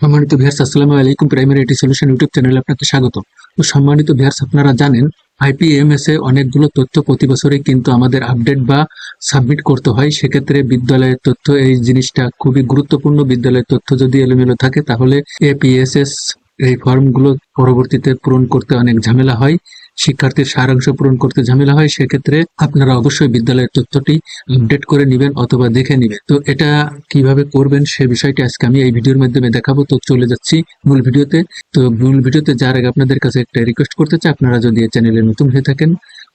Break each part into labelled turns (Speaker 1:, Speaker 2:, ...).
Speaker 1: সম্মানিত ভিউয়ার্স, আসসালামু আলাইকুম। প্রাইমারি আইটি সলিউশন ইউটিউব চ্যানেলে আপনাকে স্বাগত। তো সম্মানিত ভিউয়ার্স, আপনারা জানেন আইপিএমএস এ অনেকগুলো তথ্য প্রতি বছরই কিন্তু আমাদের আপডেট বা সাবমিট করতে হয়। সেক্ষেত্রে বিদ্যালয়ের তথ্য এই জিনিসটা খুবই গুরুত্বপূর্ণ। বিদ্যালয়ের তথ্য যদি এলোমেলো থাকে তাহলে এপিএসএস এই ফর্মগুলো পরবর্তীতে পূরণ করতে অনেক ঝামেলা হয়, শিক্ষার্থীর সারাংশ পূরণ করতে ঝামেলা হয়। সেক্ষেত্রে আপনারা অবশ্যই বিদ্যালয়ের তথ্যটি আপডেট করে নেবেন অথবা দেখে নেবেন। তো এটা কিভাবে করবেন সে বিষয়টি আজকে আমি এই ভিডিওর মাধ্যমে দেখাবো। তো চলে যাচ্ছি মূল ভিডিওতে। তো মূল ভিডিওতে যাওয়ার আগে আপনাদের কাছে একটা রিকোয়েস্ট করতে চাই, আপনারা যদি এই চ্যানেলে নতুন হয়ে থাকেন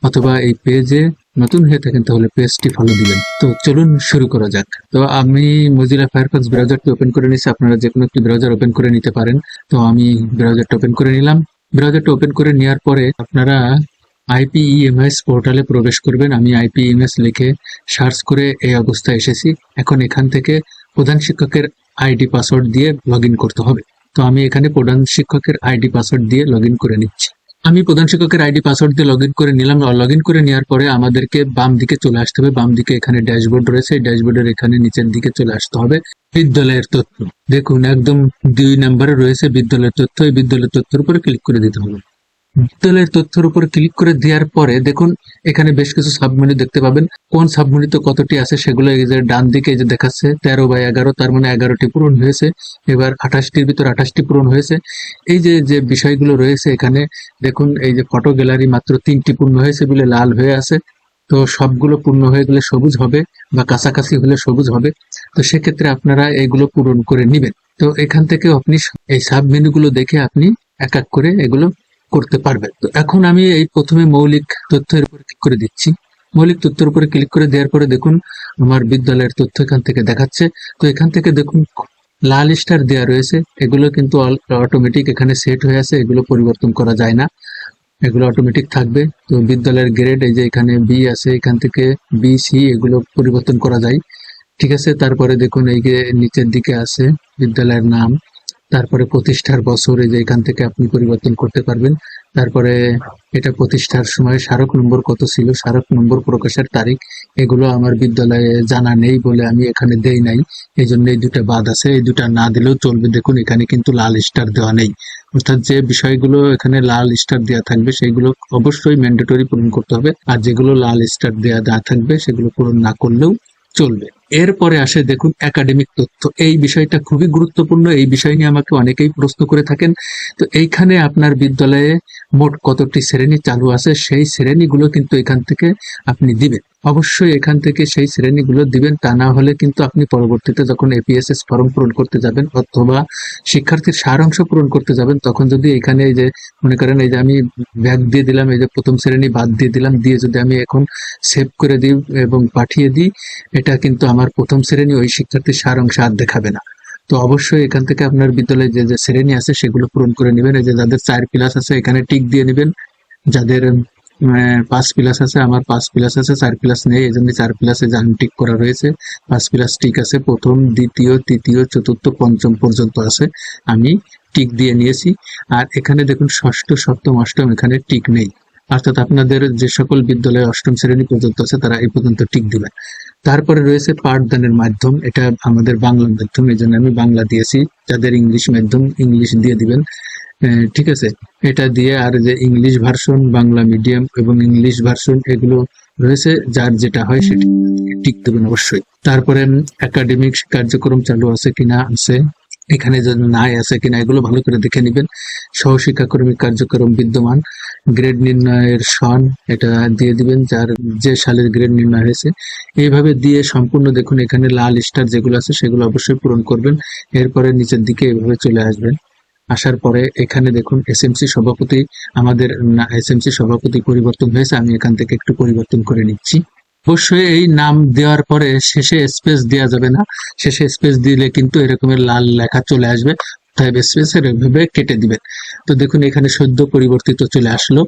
Speaker 1: অথবা এই পেজে নতুন হয়ে থাকেন তাহলে পেজটি ফলো দিবেন। তো চলুন শুরু করা যাক। তো আমি মজিলা ফায়ারফক্স ব্রাউজারটি ওপেন করে নিচ্ছি। আপনারা যে কোনো একটি ব্রাউজার ওপেন করে নিতে পারেন। তো আমি ব্রাউজারটা ওপেন করে নিলাম। ব্রাউজারটা ওপেন করে নেওয়ার পরে আপনারা আইপিইএমএস পোর্টালে প্রবেশ করবেন। আমি আইপিইএমএস লিখে সার্চ করে এই অবস্থায় এসেছি। এখন এখান থেকে প্রধান শিক্ষকের আইডি পাসওয়ার্ড দিয়ে লগ করতে হবে। তো আমি এখানে প্রধান শিক্ষকের আইডি পাসওয়ার্ড দিয়ে লগ করে নিচ্ছি। আমি প্রধান শিক্ষকের আইডি পাসওয়ার্ড দিয়ে লগ করে নিলাম। লগ করে নেওয়ার পরে আমাদেরকে বাম দিকে চলে আসতে হবে। বাম দিকে এখানে ড্যাশবোর্ড রয়েছে, এই ড্যাশবোর্ডের এখানে নিচের দিকে চলে আসতে হবে। বিদ্যালয়ের তথ্য দেখুন, একদম 2 নম্বরে রয়েছে বিদ্যালয়ের তথ্য। এই বিদ্যালয়ের তথ্যের উপরে ক্লিক করে দিতে হবে। বিদ্যালয়ের তথ্যের উপর ক্লিক করে দেওয়ার পরে দেখুন এখানে বেশ কিছু সাবমেনু দেখতে পাবেন। কোন সাবমেনুতে কতটি আছে সেগুলো এই যে ডান দিকে এই যে দেখাচ্ছে 13/11, তার মানে 11টি পূরণ হয়েছে। এবার 28টির ভিতর 28টি পূরণ হয়েছে। এই যে যে বিষয়গুলো রয়েছে এখানে দেখুন, এই যে ফটো গ্যালারি মাত্র 3টি পূর্ণ হয়েছে বলে লাল হয়ে আছে। তো সবগুলো পূর্ণ হয়ে গেলে সবুজ হবে বা কাছাকাছি হলে সবুজ হবে। তো সেক্ষেত্রে আপনারা এগুলো পূরণ করে নেবেন। তো এখান থেকে আপনি এই সাবমেনুগুলো দেখে আপনি এক এক করে এগুলো করতে পারবেন। তো এখন আমি এই প্রথমে মৌলিক তথ্যের উপর ক্লিক করে দিচ্ছি। মৌলিক তথ্যের উপরে ক্লিক করে দেওয়ার পরে দেখুন আমার বিদ্যালয়ের তথ্য এখান থেকে দেখাচ্ছে। তো এখান থেকে দেখুন লাল স্টার দেওয়া রয়েছে, এগুলো কিন্তু অটোমেটিক এখানে সেট হয়ে আছে, এগুলো পরিবর্তন করা যায় না, এগুলো অটোমেটিক থাকবে। তো বিদ্যালয়ের গ্রেড এই যে এখানে বি আছে, এখান থেকে বি সি এগুলো পরিবর্তন করা যায়, ঠিক আছে। তারপরে দেখুন এই যে নিচের দিকে আছে বিদ্যালয়ের নাম, তারপরে প্রতিষ্ঠার বছর এই যে এখান থেকে আপনি পরিবর্তন করতে পারবেন। তারপরে এটা প্রতিষ্ঠার সময় স্মারক নম্বর কত ছিল, স্মারক নম্বর প্রকাশের তারিখ, এগুলো আমার বিদ্যালয়ে জানা নেই বলে আমি এখানে দেই নাই, এই জন্য এই দুটা বাদ আছে। এই দুটা না দিলেও চলবে। দেখুন এখানে কিন্তু লাল স্টার দেওয়া নেই, অর্থাৎ যে বিষয়গুলো এখানে লাল স্টার দেওয়া থাকবে সেগুলো অবশ্যই ম্যান্ডেটরি পূরণ করতে হবে, আর যেগুলো লাল স্টার দেওয়া না থাকবে সেগুলো পূরণ না করলেও চলবে। এরপরে আসে দেখুন একাডেমিক তথ্য। এই বিষয়টা খুবই গুরুত্বপূর্ণ, এই বিষয় নিয়ে আমাকে অনেকেই প্রশ্ন করে থাকেন। তো এইখানে আপনার বিদ্যালয়ে মোট কতটি শ্রেণী চালু আছে সেই শ্রেণীগুলো কিন্তু এখান থেকে আপনি দিবেন। অবশ্যই এখান থেকে সেই শ্রেণীগুলো দিবেন, তা না হলে কিন্তু আপনি পরবর্তীতে যখন এপিএসএস ফর্ম পূরণ করতে যাবেন অথবা শিক্ষার্থীর সারাংশ পূরণ করতে যাবেন তখন যদি এখানে এই যে মনে করেন এই যে আমি ব্যাগ দিয়ে দিলাম, এই যে প্রথম শ্রেণী বাদ দিয়ে দিলাম, দিয়ে যদি আমি এখন সেভ করে দিই এবং পাঠিয়ে দিই, এটা কিন্তু আমার প্রথম শ্রেণী ওই শিক্ষার্থীর সারাংশ আর দেখাবে না। তো অবশ্যই এখান থেকে আপনার বিদ্যালয়ে যে যে শ্রেণী আছে সেগুলো পূরণ করে নেবেন। এই যে যাদের 4+ আছে এখানে টিক দিয়ে নেবেন, যাদের 5+ আছে, আমার 5+ আছে, 4+ নেই, এই জন্য 4+-এ টিক করা রয়েছে। 5+ টিক আছে, প্রথম দ্বিতীয় তৃতীয় চতুর্থ পঞ্চম পর্যন্ত আছে, আমি টিক দিয়ে নিয়েছি। আর এখানে দেখুন ষষ্ঠ সপ্তম অষ্টম এখানে টিক নেই, অর্থাৎ আপনাদের যে সকল বিদ্যালয়ে অষ্টম শ্রেণী পর্যন্ত আছে তারা এই পর্যন্ত টিক দিবেন। তারপরে রয়েছে পাঠদানের মাধ্যম, এটা আমাদের বাংলা মাধ্যম, এই জন্য আমি বাংলা দিয়েছি। যাদের ইংলিশ মাধ্যম ইংলিশ দিয়ে দিবেন, ঠিক আছে। এটা দিয়ে আর যে ইংলিশ ভার্সন, বাংলা মিডিয়াম এবং ইংলিশ ভার্সন এগুলো রয়েছে, যার যেটা হয় সেটা টিক দেবেন অবশ্যই। তারপরে একাডেমিক কার্যক্রম চালু আছে কিনা আছে, এখানে যদি নাই আছে কিনা এগুলো ভালো করে দেখে নেবেন। সহশিক্ষাকর্মী কার্যক্রম বিদ্যমান, গ্রেড নির্ণয়ের সন এটা দিয়ে দিবেন, যার যে সালের গ্রেড নির্ণয় হয়েছে। এইভাবে দিয়ে সম্পূর্ণ দেখুন এখানে লাল স্টার যেগুলো আছে সেগুলো অবশ্যই পূরণ করবেন। এরপরে নিচের দিকে এইভাবে চলে আসবেন। আসার পরে এখানে দেখুন এসএমসি সভাপতি, আমাদের এসএমসি সভাপতি পরিবর্তন হয়েছে, আমি এখান থেকে একটু পরিবর্তন করে নিচ্ছি। অবশ্যই এই নাম দেওয়ার পরে শেষে স্পেস দেওয়া যাবে না, শেষে স্পেস দিলে কিন্তু এরকমের লাল লেখা চলে আসবে, তাই স্পেসের এভাবে কেটে দিবেন। তো দেখুন এখানে সদ্য পরিবর্তিত চলে আসলো।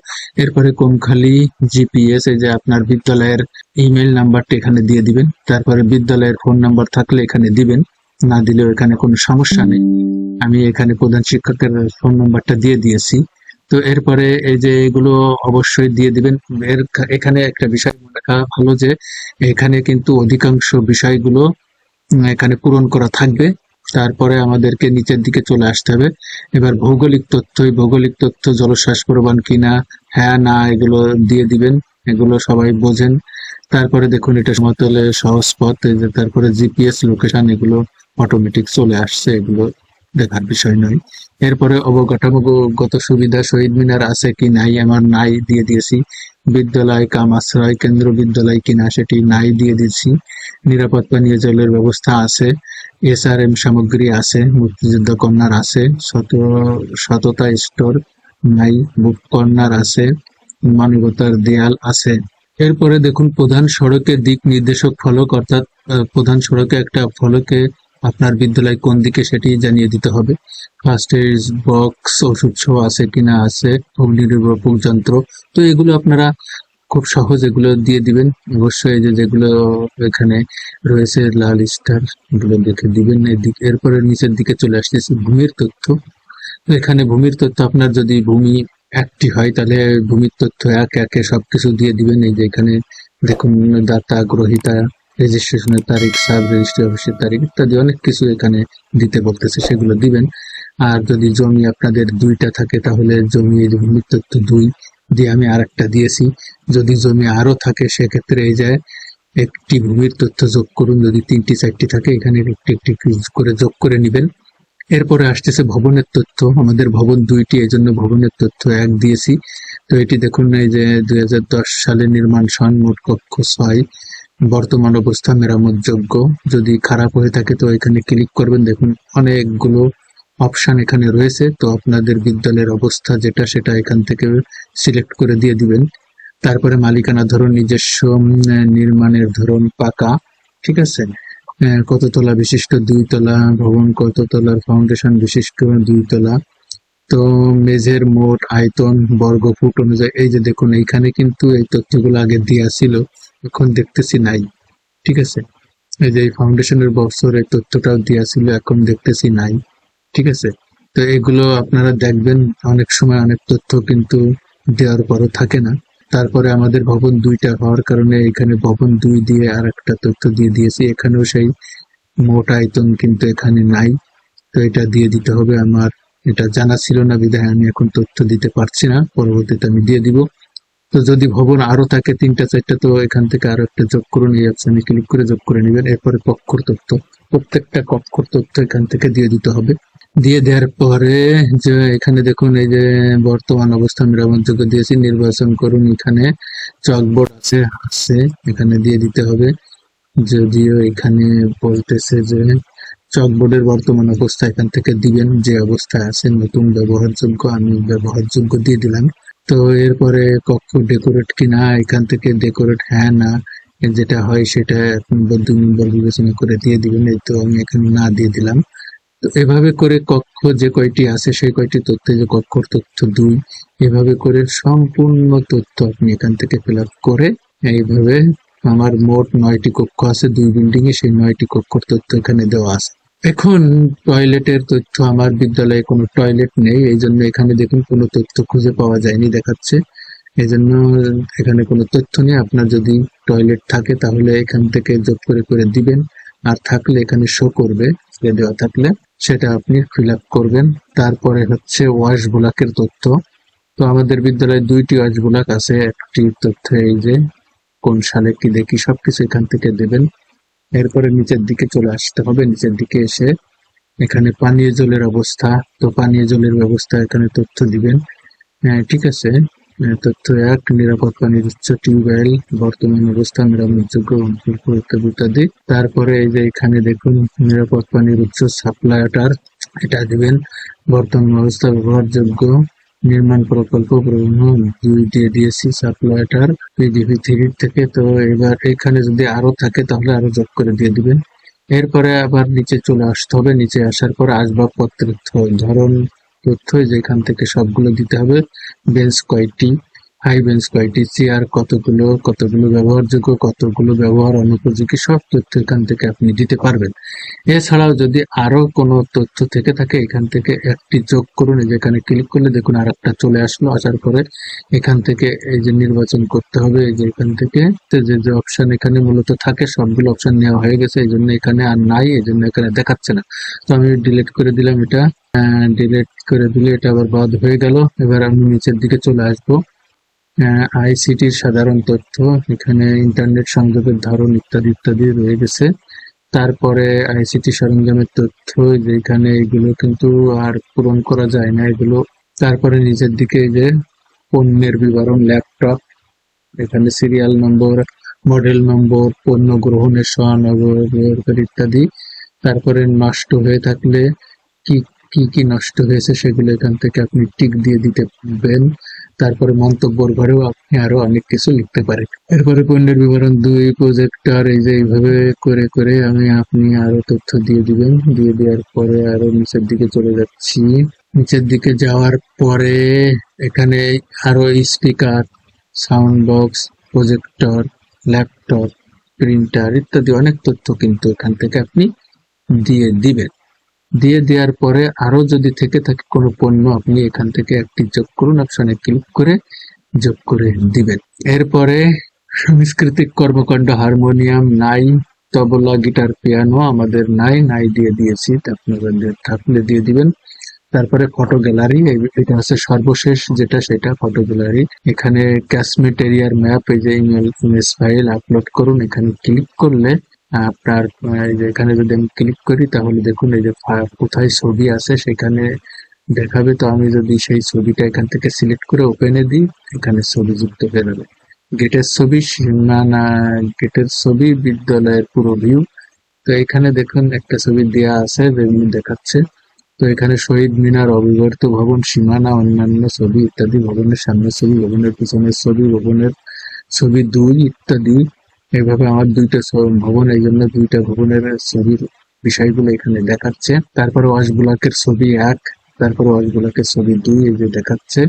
Speaker 1: এরপরে কোমখালি জিপিএস, এই যে আপনার বিদ্যালয়ের ইমেল নাম্বারটা এখানে দিয়ে দিবেন। তারপরে বিদ্যালয়ের ফোন নাম্বার থাকলে এখানে দিবেন, না দিলেও এখানে কোনো সমস্যা নেই। আমি এখানে প্রধান শিক্ষকের ফোন নাম্বারটা দিয়ে দিয়েছি। তো এরপরে এই যে এগুলো অবশ্যই দিয়ে দিবেন। এখানে একটা বিষয় মনে রাখা ভালো যে এখানে কিন্তু অধিকাংশ বিষয়গুলো এখানে পূরণ করা থাকবে। তারপরে আমাদেরকে নিচের দিকে চলে আসতে হবে। এবার ভৌগোলিক তথ্য, এই ভৌগোলিক তথ্য জলশ্বাস প্রবাহ কিনা, হ্যাঁ না এগুলো দিয়ে দিবেন, এগুলো সবাই বোঝেন। তারপরে দেখুন এটা সমতলে সহজ পথ, এই যে তারপরে জিপিএস লোকেশন, এগুলো অটোমেটিক চলে আসছে, এগুলো দেখার বিষয় নয়। এরপরে অবকাঠামোগত সুবিধা, শহীদ মিনার আছে কি নাই, আমার নাই দিয়ে দিয়েছি। বিদ্যালয় কাম আশ্রয় কেন্দ্র বিদ্যালয় কিনা সেটি নাই দিয়ে দিয়েছি। নিরাপদ পানীয় জলের ব্যবস্থা আছে, এসআরএম সামগ্রী আছে, মুক্তিযুদ্ধ কর্নার আছে, সততা স্টোর নাই, বুক কর্নার আছে, মানবতার দেয়াল আছে। এরপরে দেখুন প্রধান সড়কে দিক নির্দেশক ফলক, অর্থাৎ প্রধান সড়কে একটা ফলকে আপনার বিদ্যালয় কোন দিকে সেটি জানিয়ে দিতে হবে। ফার্স্ট এড বক্স, ওষুধ ছো আছে কিনা আছে, অগ্নি নির্বাপক যন্ত্র। তো এগুলো আপনারা খুব সহজ, এগুলো দিয়ে দিবেন অবশ্যই। এই যে যেগুলো এখানে রয়েছে লাল স্টার, এগুলো দেখে দিবেন। এরপরে নিচের দিকে চলে আসতেছি ভূমির তথ্য। এখানে ভূমির তথ্য আপনার যদি ভূমি একটি হয় তাহলে ভূমির তথ্য এক একে সবকিছু দিয়ে দিবেন। এই যে এখানে দেখুন দাতা, গ্রহীতা, রেজিস্ট্রেশনের তারিখ, সাব রেজিস্ট্রি অফিসের তারিখ ইত্যাদি অনেক কিছু এখানে দিতে বলতেছে, সেগুলো দিবেন। আর যদি জমি আপনাদের দুইটা থাকে তাহলে জমি, এই যে ভূমির তথ্য 2 দিয়ে আমি আরেকটা দিয়েছি। যদি জমি আরো থাকে সেক্ষেত্রে এই যে একটি ভূমির তথ্য যোগ করুন, যদি 3টি 4টি থাকে এখানে একটি একটি করে যোগ করে নিবেন। এরপরে আসতেছে ভবনের তথ্য, আমাদের ভবন 2টি, এই জন্য ভবনের তথ্য 1 দিয়েছি। তো এটি দেখুন এই যে 2010 সালে নির্মাণ সন, মোট কক্ষ 6, বর্তমান অবস্থা মেরামতযোগ্য। যদি খারাপ হয়ে থাকে তো এখানে ক্লিক করবেন, দেখুন অনেকগুলো অপশন এখানে রয়েছে। তো আপনাদের বিদ্যালয়ের অবস্থা যেটা সেটা এখান থেকে সিলেক্ট করে দিয়ে দিবেন। তারপরে মালিকানা ধরন, নিজস্ব নির্মাণের ধরন পাকা, ঠিক আছে। কত তলা বিশিষ্ট, 2 তলা। ভবন কত তলার, ফাউন্ডেশন বিশিষ্ট 2 তলা। তো মেঝের মোট আয়তন বর্গ ফুট অনুযায়ী, এই যে দেখুন এইখানে কিন্তু এই তথ্যগুলো আগে দেওয়া ছিল, এখন দেখতেছি নাই, ঠিক আছে। এই যে ফাউন্ডেশনের বছরের তথ্যটাও দেওয়া ছিল, এখন দেখতেছি নাই, ঠিক আছে। তো এগুলো আপনারা দেখবেন, অনেক সময় অনেক তথ্য কিন্তু দেওয়ার পরও থাকে না। তারপরে আমাদের ভবন 2টা হওয়ার কারণে এখানে ভবন 2 দিয়ে আর একটা তথ্য দিয়ে দিয়েছি, এখানেও সেই মোট আয়তন কিন্তু এখানে নাই। তো এটা দিয়ে দিতে হবে, আমার এটা জানা ছিল না বিধায় আমি এখন তথ্য দিতে পারছি না, পরবর্তীতে আমি দিয়ে দিব। তো যদি ভবন আরো থাকে 3টা 4টা, তো এখান থেকে আরো একটা যোগ করুন, এই অপশনে ক্লিক করে যোগ করে নেবেন। এরপরে কক্ষর তথ্য, প্রত্যেকটা কক্ষর তথ্য এখান থেকে দিয়ে দিতে হবে। দিয়ে দেওয়ার পরে যে এখানে দেখুন এই যে বর্তমান অবস্থা মেরামতযোগ্য দিয়েছি, নির্বাচন করুন, এখানে চকবোর্ড আছে এখানে দিয়ে দিতে হবে। যদিও এখানে বলতেছে যে চকবোর্ডের বর্তমান অবস্থা এখান থেকে দিবেন, যে অবস্থায় আছে নতুন ব্যবহারযোগ্য, আমি ব্যবহারযোগ্য দিয়ে দিলাম। তো এরপরে কক্ষ ডেকোরেট কিনা, এখান থেকে ডেকোরেট হ্যাঁ না যেটা হয় সেটা এখন 2 নম্বর বিবেচনা করে দিয়ে দিবেন। এই তো আমি এখানে না দিয়ে দিলাম। তো এভাবে করে কক্ষ যে কয়টি আছে সেই কয়টি তথ্য, যে কক্ষর তথ্য 2, এভাবে করে সম্পূর্ণ তথ্য আপনি এখান থেকে ফিল আপ করে এইভাবে, আমার মোট 9টি কক্ষ আছে 2 বিল্ডিং এ, সেই 9টি কক্ষর তথ্য এখানে দেওয়া আছে। এখন টয়লেটের তথ্য, আমার বিদ্যালয়ে কোনো টয়লেট নেই, এই জন্য এখানে দেখুন কোনো তথ্য খুঁজে পাওয়া যায়নি দেখাচ্ছে, এই জন্য এখানে কোনো তথ্য নেই। আপনার যদি টয়লেট থাকে তাহলে এখান থেকে যোগ করে করে দিবেন, আর থাকলে এখানে শো করবে, দেওয়া থাকলে সেটা আপনি ফিল আপ করবেন। তারপরে হচ্ছে ওয়াশ ব্লকের তথ্য। তো আমাদের বিদ্যালয়ে 2টি ওয়াশ ব্লক আছে, একটি তথ্য এই যে কোন সালে কি দেখি সবকিছু এখান থেকে দেবেন। এরপরে নিচের দিকে চলে আসতে হবে, নিচের দিকে এসে এখানে পানীয় জলের অবস্থা, তো পানীয় জলের ব্যবস্থা এখানে তথ্য দিবেন। হ্যাঁ ঠিক আছে। তথ্য 1, নিরাপদ পানির উৎস টিউবওয়েল, বর্তমান অবস্থা মেরামতযোগ্য ইত্যাদি। তারপরে এই যে এখানে দেখুন নিরাপদ পানির উৎস সাপ্লাই ওয়াটার, এটা দিবেন। বর্তমান অবস্থা ব্যবহারযোগ্য, নির্মাণ প্রকল্প প্রবন্ধ 2 দিয়ে দিয়েছি, সাপ্লাই ওয়াটার পিজিপি 3 থেকে। তো এবার এখানে যদি আরো থাকে তাহলে আরো যোগ করে দিয়ে দিবেন। এরপরে আবার নিচে চলে আসতে হবে, নিচে আসার পর আসবাবপত্রের ধরন তথ্য যেখান থেকে সবগুলো দিতে হবে। বেঞ্চ কয়টি, হাই বেঞ্চ কয়টি, চেয়ার কতগুলো, কতগুলো ব্যবহারযোগ্য, কতগুলো ব্যবহার অনুপযোগী, সব তথ্য এখান থেকে আপনি দিতে পারবেন। এছাড়াও যদি আরো কোনো তথ্য থেকে থাকে এখান থেকে একটি যোগ করুন। এই যে এখানে ক্লিক করলে দেখুন আর একটা চলে আসলো। আসার পরে এখান থেকে এই যে নির্বাচন করতে হবে। এই যে এখান থেকে যে যে অপশন এখানে মূলত থাকে সবগুলো অপশন নেওয়া হয়ে গেছে, এই জন্য এখানে আর নাই, এই জন্য এখানে দেখাচ্ছে না। তো আমি ডিলিট করে দিলাম এটা। ডিলিট করে দিলে এটা আবার বাদ হয়ে গেল। এবার আমি নিচের দিকে চলে আসবো। আইসিটির সাধারণ তথ্য, এখানে ইন্টারনেট সংযোগের ধরন ইত্যাদি ইত্যাদি রয়ে গেছে। তারপরে আইসিটি সরঞ্জামের তথ্য, যেখানে এগুলো কিন্তু আর পূরণ করা যায় না এগুলো। তারপরে নিচের দিকে যে পণ্যের বিবরণ, ল্যাপটপ, এখানে সিরিয়াল নম্বর, মডেল নম্বর, পণ্য গ্রহণের সহানুভূতি ইত্যাদি। তারপরে নষ্ট হয়ে থাকলে কি কি কি নষ্ট হয়েছে সেগুলো এখান থেকে আপনি টিক দিয়ে দিতে পারবেন। তারপরে মন্তব্যের ঘরেও আপনি আরো অনেক কিছু লিখতে পারেন। এরপরে পণ্যের বিবরণ 2, প্রজেক্টর, এই যে এইভাবে করে করে আপনি আরো তথ্য দিয়ে দিবেন। দিয়ে দেওয়ার পরে আরো নিচের দিকে চলে যাচ্ছি। নিচের দিকে যাওয়ার পরে এখানে আরো speaker, sound box, projector, laptop, printer ইত্যাদি অনেক তথ্য কিন্তু এখান থেকে আপনি দিয়ে দিবেন। দিয়ে দেওয়ার পরে আরো যদি থেকে থাকে কোনো পণ্য আপনি এখান থেকে একটি যোগ করুন, অপশনে ক্লিক করে যোগ করে দিবেন। এরপরে সাংস্কৃতিক কর্মকাণ্ড, হারমোনিয়াম নাই, তবলা, গিটার, পিয়ানো আমাদের নাই, নাই দিয়ে দিয়েছি, আপনাদের থাকলে দিয়ে দিবেন। তারপরে ফটো গ্যালারি, এটা হচ্ছে সর্বশেষ যেটা, সেটা ফটো গ্যালারি। এখানে ক্যাশমেট এরিয়ার ম্যাপ, এই যে ইমেজ ফাইল আপলোড করুন, এখানে ক্লিক করলে আপনার এই যে এখানে যদি আমি ক্লিক করি তাহলে দেখুন এই যে কোথায় ছবি আছে সেখানে দেখাবে। তো আমি যদি সেই ছবিটা এখান থেকে সিলেক্ট করে ওপেনে দিই, এখানে ছবি যুক্ত হয়ে যাবে। গেটের ছবি, সীমানা গেটের ছবি, বিদ্যালয়ের পুরো ভিউ। তো এখানে দেখুন একটা ছবি দেয়া আছে যেগুলো দেখাচ্ছে। তো এখানে শহীদ মিনার, অবিভক্ত ভবন, সীমানা, অন্যান্য ছবি ইত্যাদি, ভবনের সামনের ছবি, ভবনের পিছনের ছবি, ভবনের ছবি 2 ইত্যাদি। এইভাবে আমার 2টা ভবন, এই জন্য 2টা ভবনের ছবির বিষয়গুলো এখানে দেখাচ্ছে। তারপরে ওয়াশ ব্লকের ছবি 1, তারপরে ওয়াশ ব্লকের ছবি 2, এই যে দেখাচ্ছে।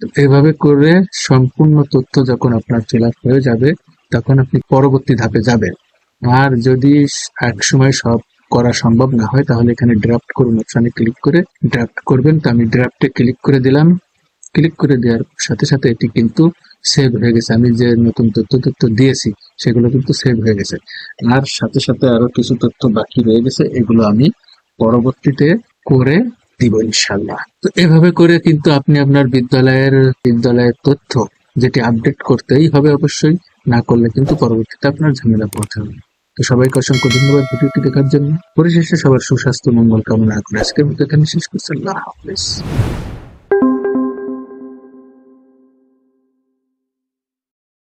Speaker 1: তো এইভাবে করে সম্পূর্ণ তথ্য যখন আপনার ফিল আপ হয়ে যাবে তখন আপনি পরবর্তী ধাপে যাবেন। আর যদি এক সময় সব করা সম্ভব না হয় তাহলে এখানে ড্রাফট করুন অপশনে ক্লিক করে ড্রাফট করবেন। তো আমি ড্রাফটে ক্লিক করে দিলাম। ক্লিক করে দেওয়ার সাথে সাথে এটি কিন্তু সেভ হয়ে গেছে। আমি যে নতুন তথ্য দিয়েছি সেগুলো কিন্তু সেভ হয়ে গেছে। আর সাথে সাথে আরো কিছু তথ্য বাকি রয়ে গেছে, এগুলো আমি পরবর্তীতে করে দিব ইনশাল্লাহ। তো এভাবে করে কিন্তু আপনি আপনার বিদ্যালয়ের তথ্য যেটি আপডেট করতেই হবে অবশ্যই, না করলে কিন্তু পরবর্তীতে আপনার ঝামেলা পড়তে হবে। তো সবাইকে অসংখ্য ধন্যবাদ ভিডিওটি দেখার জন্য। পরিশেষে সবার সুস্বাস্থ্য মঙ্গল কামনা করে আজকের মতো এখানে শেষ করছি। আল্লাহ হাফেজ।